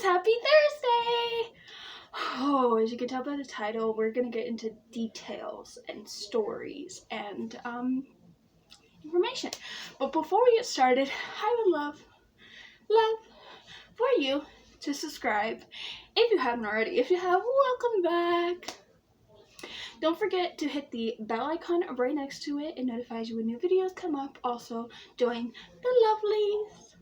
guys, happy Thursday! Oh, as you can tell by the title, we're gonna get into details and stories and information. But before we get started, I would love for you to subscribe if you haven't already. If you have, welcome back. Don't forget to hit the bell icon right next to it. It notifies you when new videos come up. Also, join the lovelies.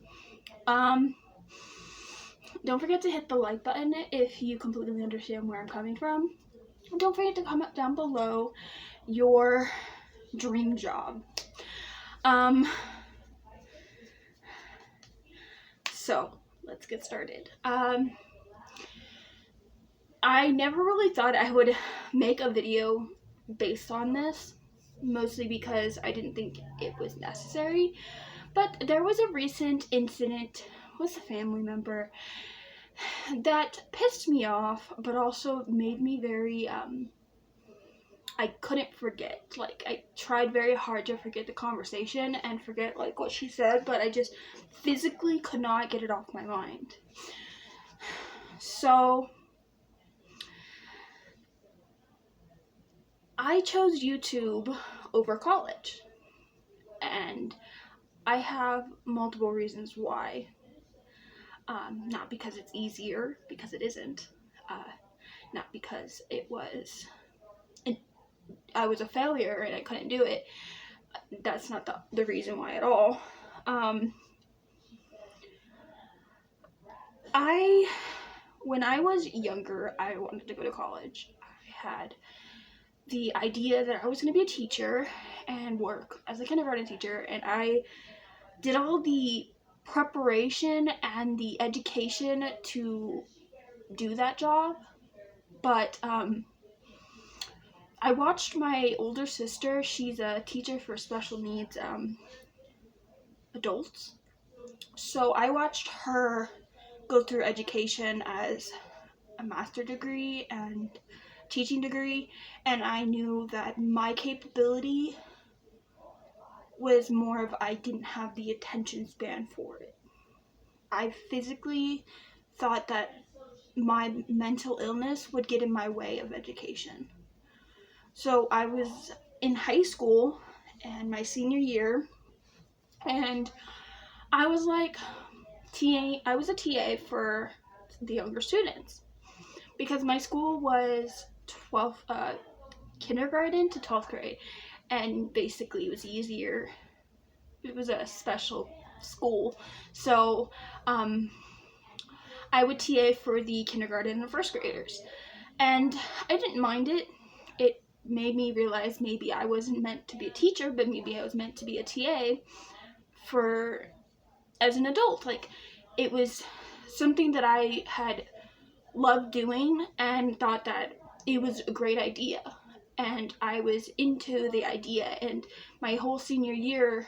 Don't forget to hit the like button if you completely understand where I'm coming from. Don't forget to comment down below your dream job. So let's get started. I never really thought I would make a video based on this, mostly because I didn't think it was necessary. But there was a recent incident with a family member that pissed me off, but also made me very, I couldn't forget. Like, I tried very hard to forget the conversation and forget, like, what she said, but I just physically could not get it off my mind. So, I chose YouTube over college, and I have multiple reasons why. Not because it's easier, because it isn't. Not because I was a failure and I couldn't do it. That's not the reason why at all. When I was younger, I wanted to go to college. I had the idea that I was going to be a teacher and work as a kindergarten teacher, and I did all the preparation and the education to do that job, but I watched my older sister. She's a teacher for special needs adults, so I watched her go through education as a master's degree and teaching degree, and I knew that my capability was more of I didn't have the attention span for it. I physically thought that my mental illness would get in my way of education. So I was in high school and my senior year, and I was like I was a TA for the younger students because my school was 12th kindergarten to 12th grade, and basically it was easier. It was a special school, so I would TA for the kindergarten and first graders, and I didn't mind it. It made me realize maybe I wasn't meant to be a teacher, but maybe I was meant to be a TA as an adult. Like, it was something that I had loved doing and thought that it was a great idea, and I was into the idea. And my whole senior year,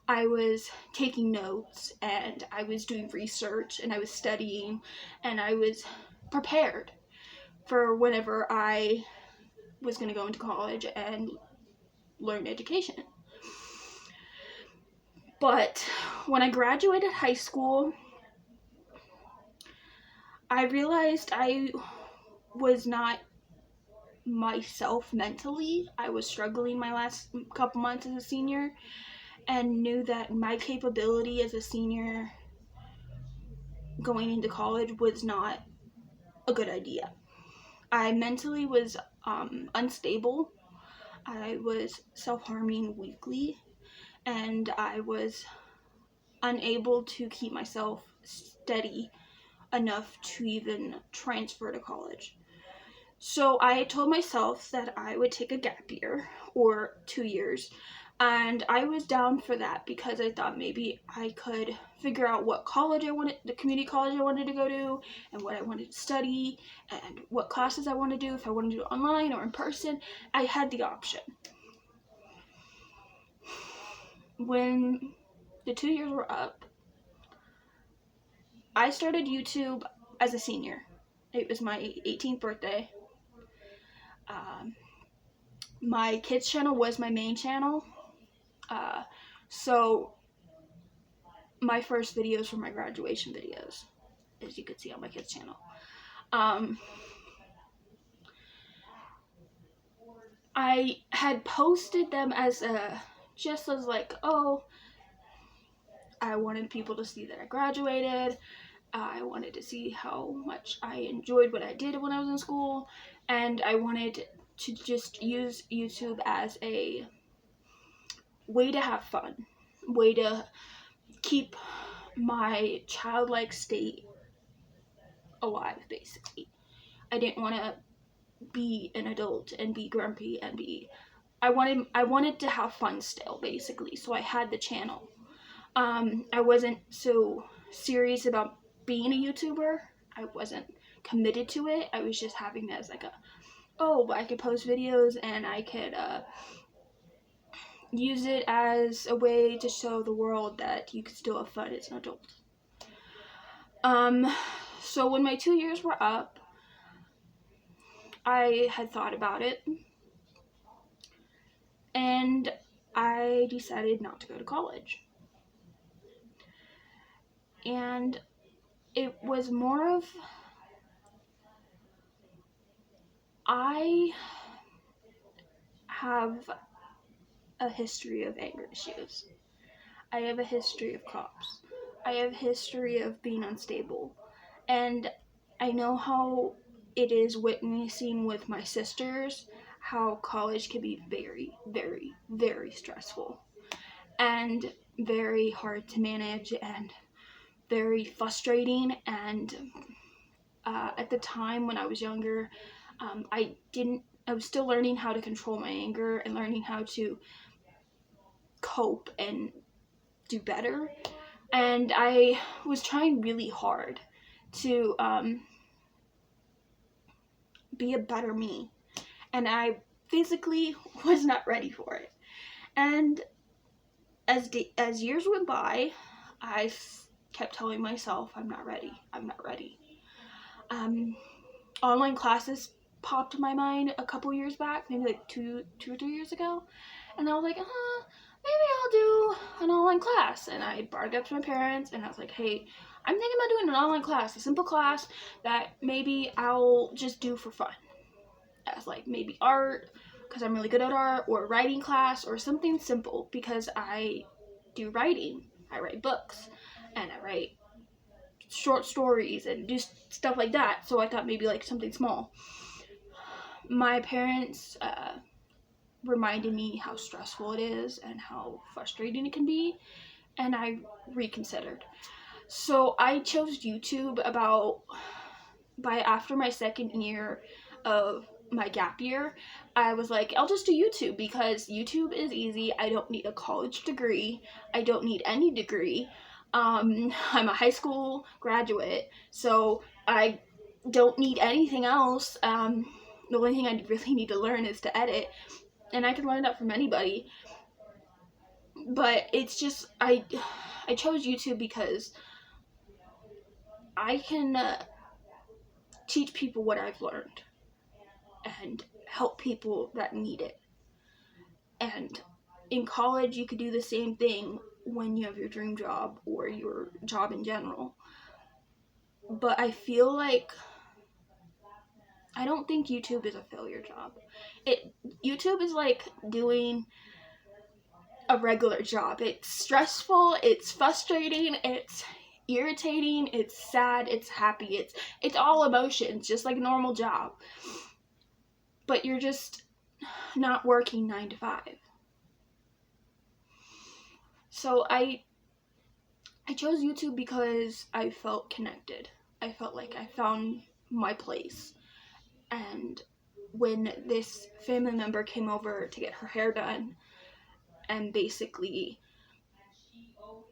I was taking notes and I was doing research and I was studying and I was prepared for whenever I was going to go into college and learn education. But when I graduated high school, I realized I was not myself mentally. I was struggling my last couple months as a senior, and knew that my capability as a senior going into college was not a good idea. I mentally was unstable. I was self-harming weekly, and I was unable to keep myself steady enough to even transfer to college. So I told myself that I would take a gap year or 2 years, and I was down for that because I thought maybe I could figure out what college I wanted, the community college I wanted to go to, and what I wanted to study, and what classes I wanted to do, if I wanted to do it online or in person. I had the option. When the 2 years were up, I started YouTube as a senior. It was my 18th birthday. My kids channel was my main channel. So my first videos were my graduation videos. as you can see on my kids' channel. I had posted them as just as like, oh, I wanted people to see that I graduated. I wanted to see how much I enjoyed what I did when I was in school, and I wanted to just use YouTube as a way to have fun, way to keep my childlike state alive, basically. I didn't want to be an adult and be grumpy and be... I wanted to have fun still, basically, so I had the channel. I wasn't so serious about being a YouTuber. I wasn't committed to it. I was just having it as like I could post videos and I could use it as a way to show the world that you could still have fun as an adult. So when my 2 years were up, I had thought about it, and I decided not to go to college. And it was more of, I have a history of anger issues. I have a history of cops. I have a history of being unstable. And I know how it is witnessing with my sisters how college can be very, very, very stressful and very hard to manage and very frustrating. And at the time when I was younger, I was still learning how to control my anger and learning how to cope and do better. And I was trying really hard to be a better me. And I physically was not ready for it. And as years went by, I kept telling myself, I'm not ready. I'm not ready. Online classes popped in my mind a couple years back, maybe like two or 3 years ago. And I was like, maybe I'll do an online class. And I brought it up to my parents, and I was like, hey, I'm thinking about doing an online class, a simple class that maybe I'll just do for fun. As like maybe art, because I'm really good at art, or a writing class, or something simple, because I do writing. I write books, and I write short stories, and do stuff like that. So I thought maybe like something small. My parents reminded me how stressful it is and how frustrating it can be, and I reconsidered. So I chose YouTube after my second year of my gap year. I was like, I'll just do YouTube because YouTube is easy. I don't need a college degree. I don't need any degree. I'm a high school graduate, so I don't need anything else. The only thing I really need to learn is to edit, and I can learn that from anybody. But it's just, I chose YouTube because I can teach people what I've learned and help people that need it. And in college, you could do the same thing when you have your dream job or your job in general. But I feel like I don't think YouTube is a failure job. YouTube is like doing a regular job. It's stressful, it's frustrating, it's irritating, it's sad, it's happy, it's all emotions, just like a normal job. But you're just not working 9 to 5. So I chose YouTube because I felt connected. I felt like I found my place. And when this family member came over to get her hair done, and basically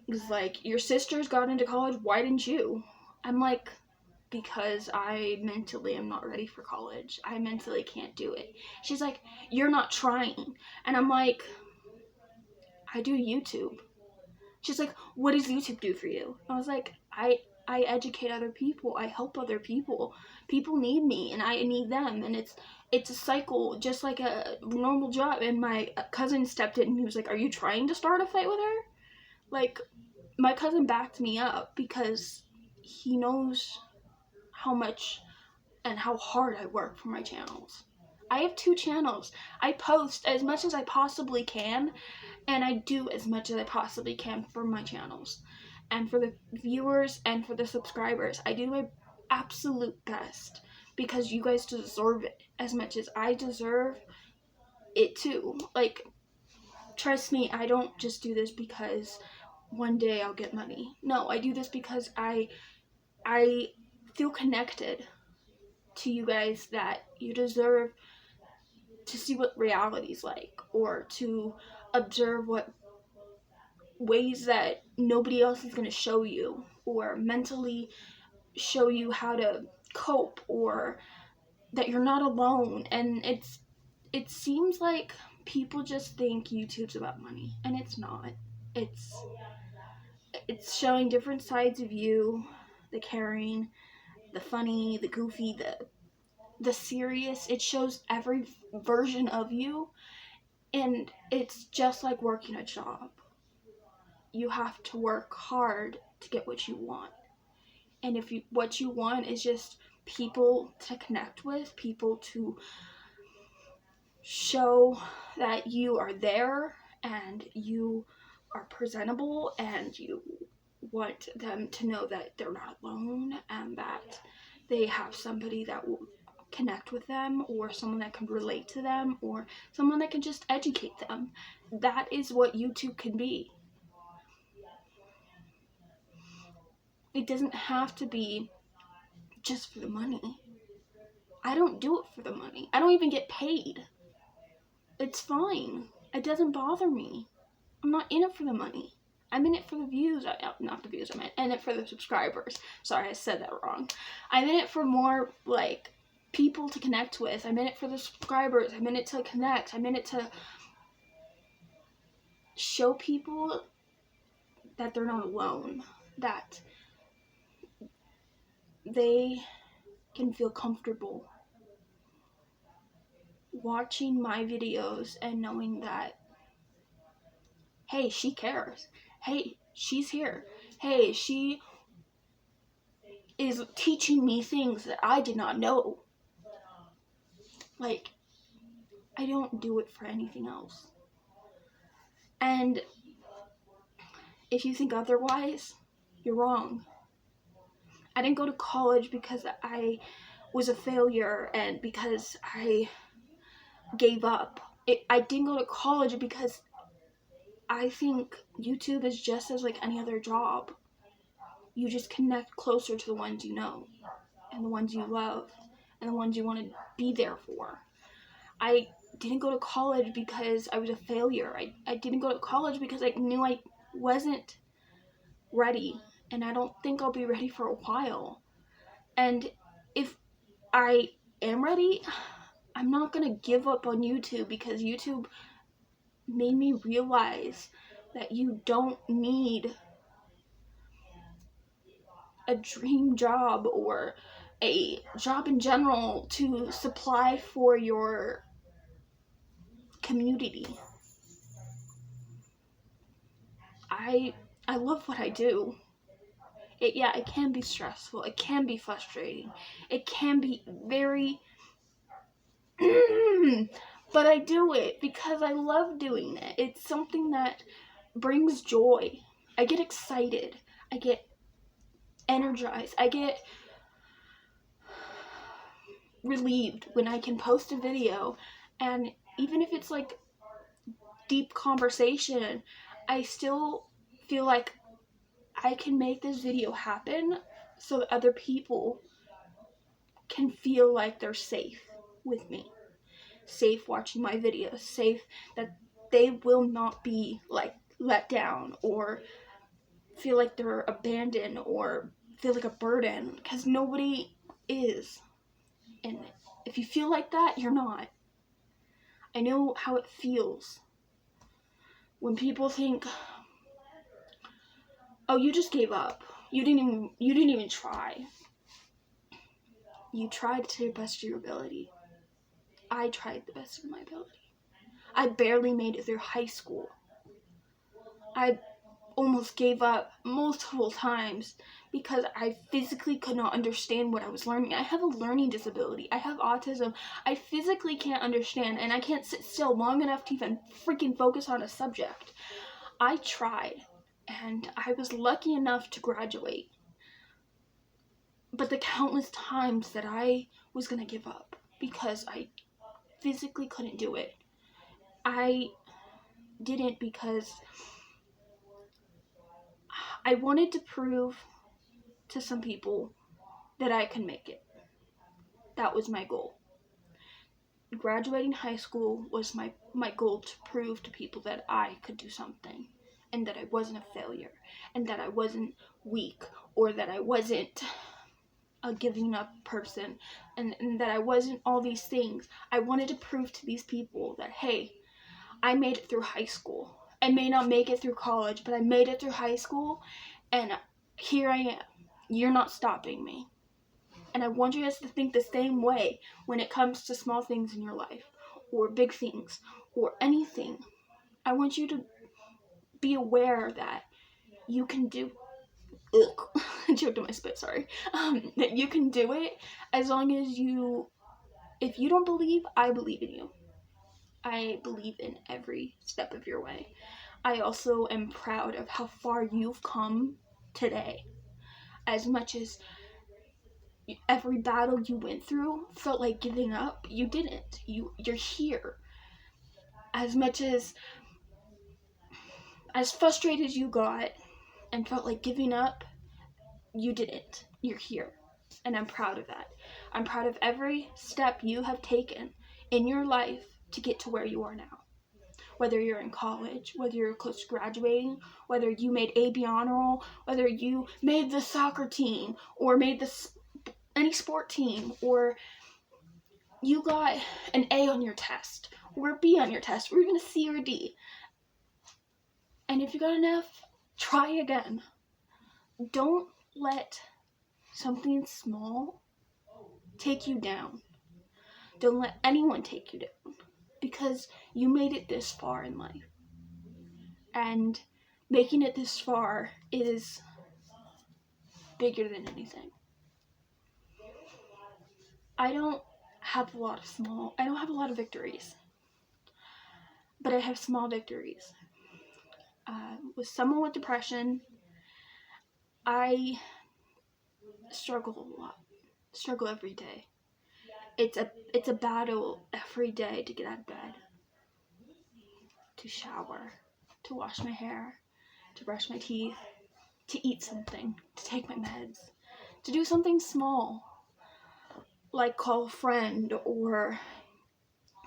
was like, your sister's got into college, why didn't you? I'm like, because I mentally am not ready for college. I mentally can't do it. She's like, you're not trying. And I'm like, I do YouTube. She's like, what does YouTube do for you? I was like, I educate other people. I help other people. People need me, and I need them. And it's a cycle, just like a normal job. And my cousin stepped in, and he was like, are you trying to start a fight with her? Like, my cousin backed me up because he knows how much and how hard I work for my channels. I have 2 channels. I post as much as I possibly can, and I do as much as I possibly can for my channels. And for the viewers and for the subscribers, I do my absolute best because you guys deserve it as much as I deserve it too. Like, trust me, I don't just do this because one day I'll get money. No, I do this because I feel connected to you guys, that you deserve to see what reality's like, or to observe what ways that nobody else is going to show you, or mentally show you how to cope, or that you're not alone. And it seems like people just think YouTube's about money, and it's not. It's showing different sides of you, the caring, the funny, the goofy, the serious. It shows every version of you, and it's just like working a job. You have to work hard to get what you want. And if what you want is just people to connect with, people to show that you are there and you are presentable, and you want them to know that they're not alone, and that they have somebody that will connect with them, or someone that can relate to them, or someone that can just educate them. That is what YouTube can be. It doesn't have to be just for the money. I don't do it for the money. I don't even get paid. It's fine. It doesn't bother me. I'm not in it for the money. I'm in it for the views. Not the views, I'm in it for the subscribers. Sorry, I said that wrong. I'm in it for more, like, people to connect with. I'm in it for the subscribers. I'm in it to connect. I'm in it to show people that they're not alone. That they can feel comfortable watching my videos and knowing that, hey, she cares. Hey, she's here. Hey, she is teaching me things that I did not know. Like, I don't do it for anything else. And if you think otherwise, you're wrong. I didn't go to college because I was a failure and because I gave up. I didn't go to college because I think YouTube is just as like any other job. You just connect closer to the ones you know, and the ones you love, and the ones you want to be there for. I didn't go to college because I was a failure. I didn't go to college because I knew I wasn't ready, and I don't think I'll be ready for a while. And if I am ready, I'm not gonna give up on YouTube, because YouTube made me realize that you don't need a dream job or a job in general to supply for your community. I love what I do. It can be stressful. It can be frustrating. It can be very but I do it because I love doing it. It's something that brings joy. I get excited. I get energized. I get relieved when I can post a video, and even if it's like deep conversation, I still feel like I can make this video happen so that other people can feel like they're safe with me, safe watching my videos, safe that they will not be like let down or feel like they're abandoned or feel like a burden, because nobody is. And if you feel like that, you're not. I know how it feels when people think, oh, you just gave up. You didn't even try. You tried to the best of your ability. I tried the best of my ability. I barely made it through high school. I almost gave up multiple times because I physically could not understand what I was learning. I have a learning disability. I have autism. I physically can't understand, and I can't sit still long enough to even freaking focus on a subject. I tried, and I was lucky enough to graduate. But the countless times that I was gonna give up because I physically couldn't do it, I didn't, because I wanted to prove to some people that I could make it. That was my goal. Graduating high school was my goal, to prove to people that I could do something, and that I wasn't a failure, and that I wasn't weak, or that I wasn't a giving up person, and that I wasn't all these things. I wanted to prove to these people that, hey, I made it through high school. I may not make it through college, but I made it through high school, and here I am. You're not stopping me. And I want you guys to think the same way when it comes to small things in your life, or big things, or anything. I want you to be aware that you can do I choked on my spit, sorry. That you can do it, as long as if you don't believe, I believe in you. I believe in every step of your way. I also am proud of how far you've come today. As much as every battle you went through felt like giving up, you didn't. You're here. As much as frustrated you got and felt like giving up, you didn't. You're here. And I'm proud of that. I'm proud of every step you have taken in your life to get to where you are now. Whether you're in college, whether you're close to graduating, whether you made AB honor roll, whether you made the soccer team, or made any sport team, or you got an A on your test, or a B on your test, or even a C or a D. And if you got an F, try again. Don't let something small take you down. Don't let anyone take you down, because you made it this far in life. And making it this far is bigger than anything. I don't have a lot of victories, but I have small victories. With someone with depression, I struggle a lot. Struggle every day. It's a battle every day to get out of bed, to shower, to wash my hair, to brush my teeth, to eat something, to take my meds, to do something small, like call a friend, or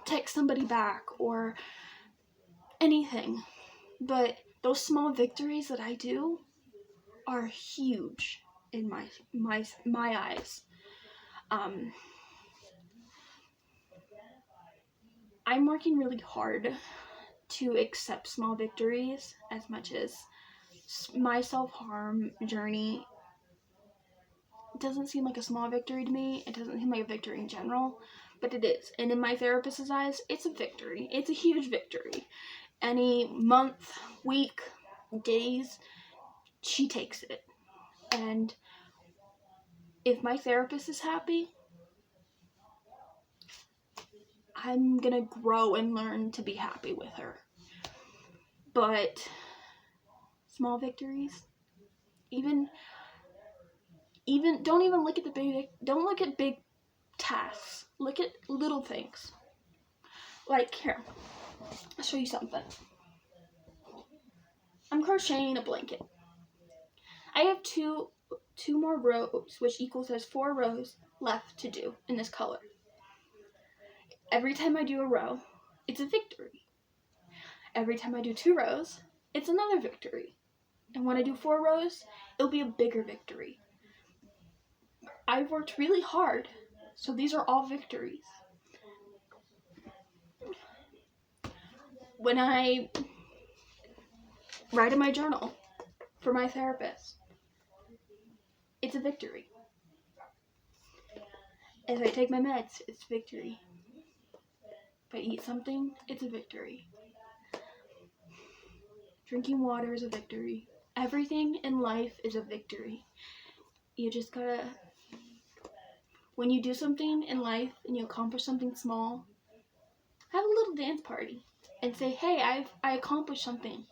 text somebody back, or anything. But those small victories that I do are huge in my eyes. I'm working really hard to accept small victories, as much as my self-harm journey doesn't seem like a small victory to me. It doesn't seem like a victory in general, but it is. And in my therapist's eyes, it's a victory. It's a huge victory. Any month, week, days, she takes it. And if my therapist is happy, I'm gonna grow and learn to be happy with her. But small victories, even don't even look at don't look at big tasks. Look at little things. Like, here, I'll show you something. I'm crocheting a blanket. I have two more rows, which equals as 4 rows left to do in this color. Every time I do a row, it's a victory. Every time I do 2 rows, it's another victory. And when I do 4 rows, it'll be a bigger victory. I've worked really hard, so these are all victories. When I write in my journal for my therapist, it's a victory. If I take my meds, it's a victory. If I eat something, it's a victory. Drinking water is a victory. Everything in life is a victory. You just gotta, when you do something in life and you accomplish something small, have a little dance party and say, hey, I accomplished something.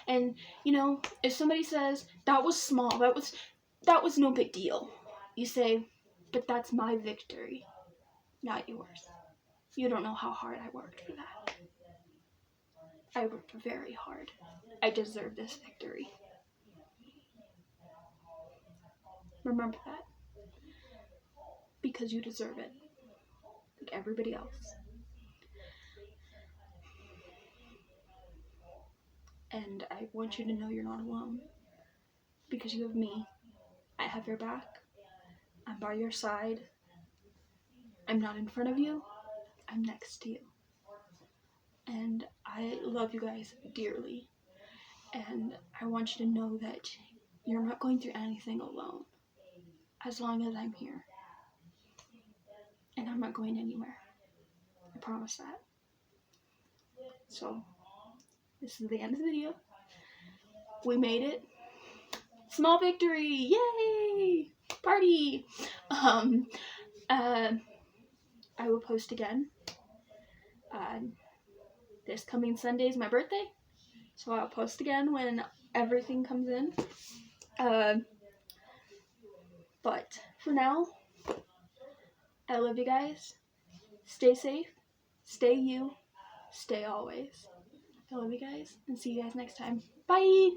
And, you know, if somebody says, that was small, that was no big deal, you say, but that's my victory, not yours. You don't know how hard I worked for that. I worked very hard. I deserve this victory. Remember that. Because you deserve it. Like everybody else. And I want you to know you're not alone. Because you have me. I have your back. I'm by your side. I'm not in front of you. I'm next to you. And I love you guys dearly. And I want you to know that you're not going through anything alone. As long as I'm here. And I'm not going anywhere. I promise that. So, this is the end of the video. We made it. Small victory! Yay! Party! I will post again. This coming Sunday is my birthday. So I'll post again when everything comes in. But for now, I love you guys. Stay safe. Stay you. Stay always. I love you guys and see you guys next time. Bye!